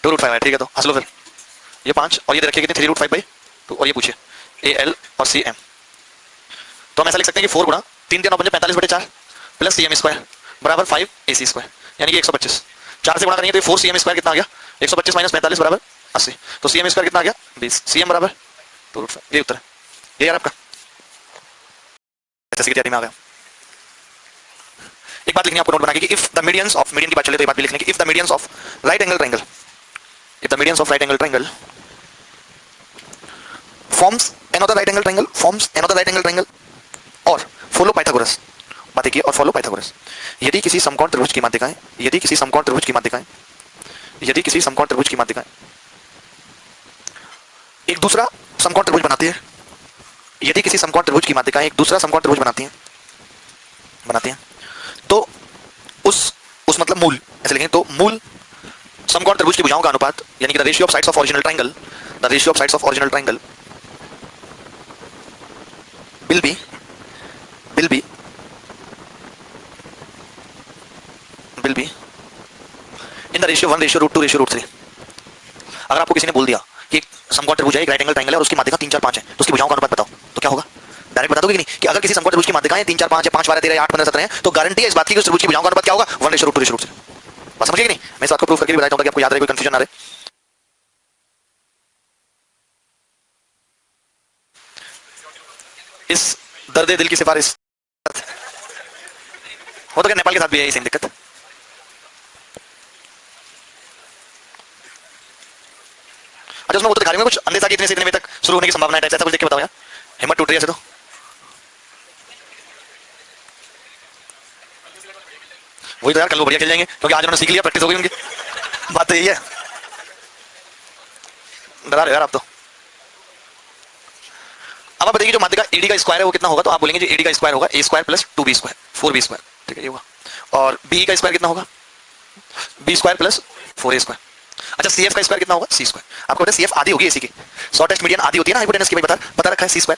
2√5 है, ठीक है। तो हंस लो फिर, ये 5 और ये दे रखिए कितने 3√5/2, और ये पूछिए AL और CM। तो हम ऐसा लिख सकते हैं कि 4 गुणा 3 3 9 45/4 प्लस CM² बराबर 5AC², यानी कि 125। 4 से गुणा करेंगे तो ये 4CM² कितना आ गया 125 माइनस 45 बराबर 80। तो CM² कितना आ गया 20, CM बराबर 2√5। ये उत्तर है, ये यार आपका ऐसे की तैयारी में आ गया। एक बात लिखनी है आपको नोट बना के कि if the medians of, median की बात चले तो ये बात भी लिखने की, if the medians of right angle triangle, if the medians of right angle triangle forms another right angle triangle, forms another right angle triangle और follow Pythagoras, बात एक और follow Pythagoras। यदि किसी समकोण त्रिभुज की माध्यिकाएं, यदि किसी समकोण त्रिभुज की माध्यिकाएं, यदि किसी समकोण त्रिभुज की माध्यिकाएं एक दूसरा समकोण त्रिभुज बनाती है, यदि किसी समकोण त्रिभुज की माध्यिकाएं एक दूसरा समकोण त्रिभुज बनाती हैं तो उस मतलब मूल ऐसे लिखेंगे, तो मूल समकोण त्रिभुज की भुजाओं का अनुपात, यानी कि the ratio of sides of original triangle, the ratio of sides of original triangle will be in the ratio 1:√2:√3। अगर आपको किसी ने बोल दिया कि एक समकोण त्रिभुज है, एक राइट एंगल ट्रायंगल है और उसकी माध्यिका 3 4 5 है, तो उसकी भुजाओं का अनुपात बताओ, तो क्या होगा? डायरेक्ट बता दोगे कि नहीं कि अगर किसी समकोण त्रिभुज की माध्यिकाएं 3 4 5 है, 5 12 13 8 15 17 है, तो गारंटी है इस बात की कि उस त्रिभुज की भुजाओं का अनुपात क्या होगा 1:√2:√3। बात समझिए कि नहीं? मैं इस बात को प्रूफ करके भी बताता हूं ताकि आपको याद रहे, कोई कंफ्यूजन ना रहे। इस दर्द दिल की सिफारिश हो तो क्या नेपाल के साथ भी है सेम दिक्कत? अच्छा उसमें वो तो दिखा रहे हैं कुछ अंदेशा की इतने से इतने बजे तक शुरू होने की संभावना है, ऐसा कुछ देख के बताओ यार, हिम्मत टूट रही है ऐसे तो। वही तो यार, कल वो बढ़िया खेल जाएंगे क्योंकि आज उन्होंने सीख लिया, प्रैक्टिस हो गई उनकी। बात तो यही है, डरा रहे यार आप तो। अब आप बताइए जो माध्यिका AD का स्क्वायर है वो कितना होगा, तो आप बोलेंगे जो AD का स्क्वायर होगा A² प्लस 2B², 4B², ठीक है ये होगा। और BE का स्क्वायर कितना होगा B² प्लस 4A²। अच्छा CF का स्क्वायर कितना होगा C²। आपको पता है CF आधी होगी AC की, शॉर्टेस्ट मीडियन आधी होती है ना हाइपोटेनस की, भाई बता रखा है C²।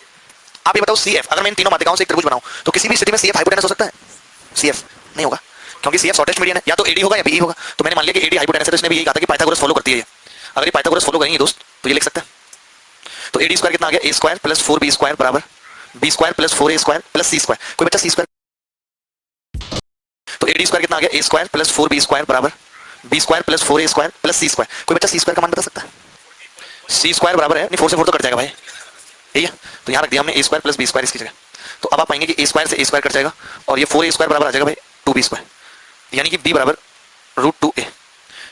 आप ये बताओ CF, अगर मैं इन तीनों माध्यिकाओं से एक त्रिभुज बनाऊं तो किसी भी स्थिति में CF हाइपोटेनस हो सकता है? CF नहीं होगा, क्योंकि CF शॉर्टेस्ट मीडियन है, या तो AD होगा या BE होगा। तो मैंने मान लिया कि AD हाइपोटेनस है, तो इसने भी यही कहा था कि पाइथागोरस फॉलो करती है ये। अगर ये पाइथागोरस फॉलो करेंगे दोस्त तो ये लिख सकते हैं। तो AD² कितना आ गया A² प्लस 4B² बराबर B² plus 4A² plus C²। कोई बच्चा C², तो AD² कितना आ गया A² प्लस 4B² बराबर B² plus 4A² plus C²। कोई बच्चा C² का मान बता सकता है? C² बराबर है, नहीं 4 से 4 तो कट जाएगा भाई, ठीक है। तो यहाँ रख दिया हमने A² प्लस B² इसकी जगह। तो अब आप पाएंगे कि A² से A² कट जाएगा और ये 4A² बराबर आ जाएगा भाई 2B², यानी कि B बराबर √2A,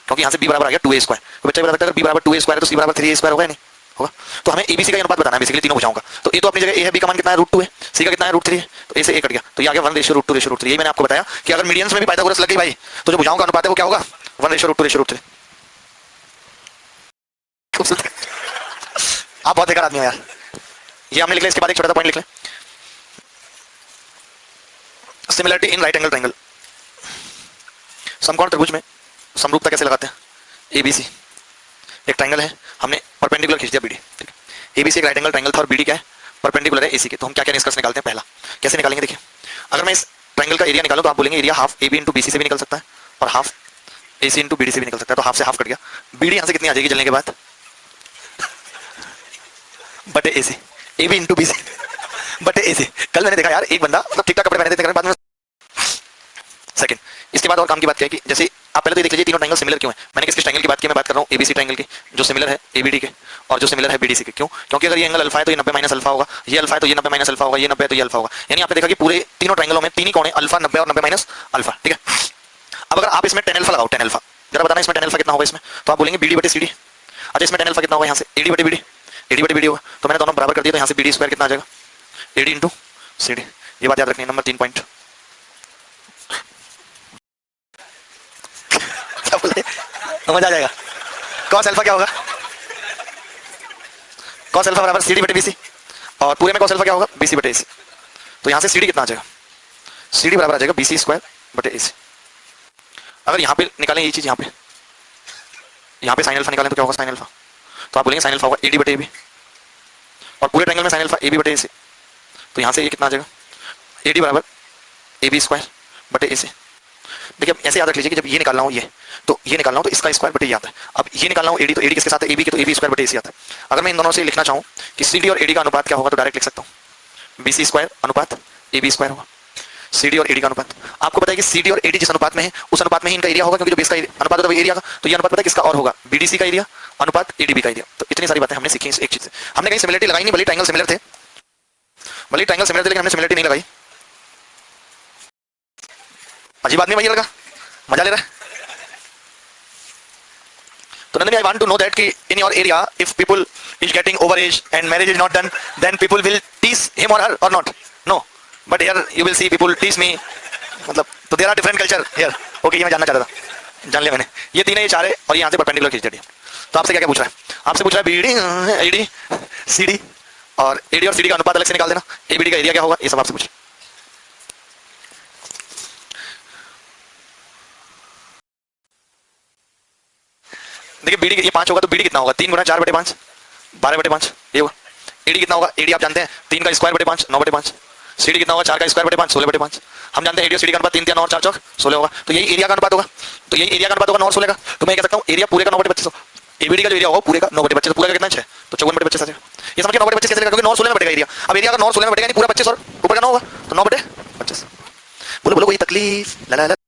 क्योंकि यहाँ से B बराबर आ गया 2A²। तो बच्चा बता सकता है अगर B बराबर 2A² है तो C बराबर 3A² होगा या नहीं होगा? तो हमें ABC का अनुपात बताना है बेसिकली तीनों भुजाओं का। तो A तो अपनी जगह A है, B का मान कितना है √2 है, C का कितना है √3 है, तो A से A कट गया, तो ये आ गया 1:√2:√3। यही मैंने आपको बताया कि अगर मीडियंस में भी पाइथागोरस लग गई भाई तो जो भुजाओं का अनुपात है वो क्या होगा 1:√2:√3। आप बहुत बेकार आदमी हो यार। ये हमने लिख लिया, इसके बाद एक छोटा सा पॉइंट लिख लें, similarity in right angle triangle. समकोण त्रिभुज में समरूपता कैसे लगाते हैं? ABC एक ट्रायंगल है, हमने परपेंडिकुलर खींच दिया BD, ठीक है। ABC एक राइट एंगल ट्रायंगल था और BD क्या है परपेंडिकुलर है AC के। तो हम क्या क्या निष्कर्ष निकालते हैं? पहला कैसे निकालेंगे, देखिए अगर मैं इस ट्रायंगल का एरिया निकालूं तो आप बोलेंगे area half AB into BC से भी निकल सकता है और हाफ AC इंटू BD से भी निकल सकता है। तो हाफ से हाफ कट गया, BD यहाँ से कितनी आ जाएगी जलने के बाद बटे AC, AB इंटू BC बटे AC। कल मैंने देखा यार एक बंदा मतलब ठीक ठाक कपड़े पहने थे बाद में सेकंड। इसके बाद और काम की बात क्या है कि जैसे आप पहले तो देख लीजिए तीनों ट्रायंगल सिमिलर क्यों है। मैंने किस ट्रायंगल की बात की? मैं बात कर रहा हूँ ABC ट्रायंगल की, जो सिमिलर है ABD के और जो सिमिलर है BDC के। क्यों? क्योंकि अगर ये एंगल अल्फा है तो ये 90 माइनस अल्फा होगा, ये अल्फा है तो ये 90 माइनस अल्फा होगा, ये 90 है तो ये अल्फा होगा। यानी आपने देखा कि पूरे तीनों ट्रायंगलों में तीन ही कोण है, अल्फा 90 और 90 माइनस अल्फा, ठीक है। अब अगर आप इसमें tan अल्फा लगाओ, tan अल्फा जरा बताना इसमें tan अल्फा कितना होगा इसमें, तो आप बोलेंगे BD बटे CD। अच्छा इसमें tan अल्फा कितना होगा यहाँ से AD बटे BD, AD बटे BD होगा। तो मैंने दोनों बराबर कर दिया, तो यहाँ से BD² कितना आ जाएगा AD इंटू CD। ये बात याद रखनी है, नंबर 3 पॉइंट। क्या बोले समझ आ जाएगा? cos अल्फा क्या होगा? cos अल्फा बराबर CD बटे BC और पूरे में cos अल्फा क्या होगा BC बटे AC। तो यहाँ से CD कितना आ जाएगा CD बराबर आ जाएगा BC² बटे AC। अगर यहाँ पे निकालें ये चीज, यहाँ पे sin अल्फा निकालें तो क्या होगा sin अल्फा, तो आप बोलेंगे sin अल्फा होगा AD बटे AB और पूरे ट्रायंगल में sin अल्फा AB बटे AC। तो यहाँ से ये कितना आ जाएगा AD बराबर AB² बटे AC। देखिए ऐसे याद रख लीजिए कि जब ये निकालना हो ये, तो ये निकालना हो तो इसका स्क्वायर बटे ये आता है। अब ये निकालना हो एडी, तो एडी किसके साथ है, एबी के, तो एबी स्क्वायर बटे एसी आता है। अगर मैं इन दोनों से लिखना चाहूँ कि सीडी और एडी का अनुपात क्या होगा, तो डायरेक्ट लिख सकता हूँ बीसी स्क्वायर अनुपात एबी स्क्वायर होगा। सीडी और एडी का अनुपात, आपको पता है कि सीडी और एडी जिस अनुपात में है उस अनुपात में ही इनका एरिया होगा, क्योंकि जो बेस का अनुपात होता है वो एरिया का, तो ये अनुपात पता है किसका और होगा, बीडीसी का एरिया अनुपात एडीबी का एरिया। तो इतनी सारी बातें हमने सीखी एक चीज से। हमने कहीं सिमिलरिटी लगाई नहीं, भले ट्रायंगल सिमिलर थे, भले ट्रायंगल सिमिलर थे, लेकिन हमने सिमिलरिटी नहीं लगाई। अजीब आदमी भाई लगा, मजा ले रहा है। तो Nandini, I want to know that कि in your area if people is getting over age and marriage is not done, then people will tease him or her or not, no, but here you will see people tease me, मतलब तो there are different culture here. Okay, ये मैं जानना चाहता था, जान लिया मैंने। ये तीन है, ये चार है, और यहाँ से परपेंडिकुलर खींच दिया। तो आपसे क्या क्या पूछ रहा है, आपसे पूछ रहा है बीडी एडी सीडी, और एडी और सीडी का अनुपात अलग से निकाल देना, एबीडी का एरिया क्या होगा, ये सब आपसे पूछ। देखिए बीडी ये 5 होगा तो बीडी कितना होगा, 3 गुना 4 बटे 5 12 बटे 5 ये होगा। एडी कितना होगा, एडी आप जानते हैं 3 का स्क्वायर बटे 5 9 बटे 5। सीडी कितना होगा, 4 का स्क्वायर बटे 5 16 बटे 5। हम जानते हैं एडी और सीडी का अनुपात 3 3 9 4 4 16 होगा, तो यही एरिया का अनुपात होगा। तो यही एरिया का अनुपात होगा 9 और 16 का। तो मैं कह सकता हूँ एरिया पूरे का 9 बटे 25 हो, एबीडी का जो एरिया होगा पूरे का 9 बटे 25, तो पूरा का कितना है, तो 54 बटे 25 आ जाएगा। ये समझिए 9 बटे 25 कैसे लगेगा, क्योंकि 9 16 में बटेगा एरिया। अब एरिया का 9 16 में बटेगा नहीं, पूरा 25 और ऊपर का 9 होगा, तो 9 बटे 25। बोलो बोलो कोई तकलीफ, ला ला ला।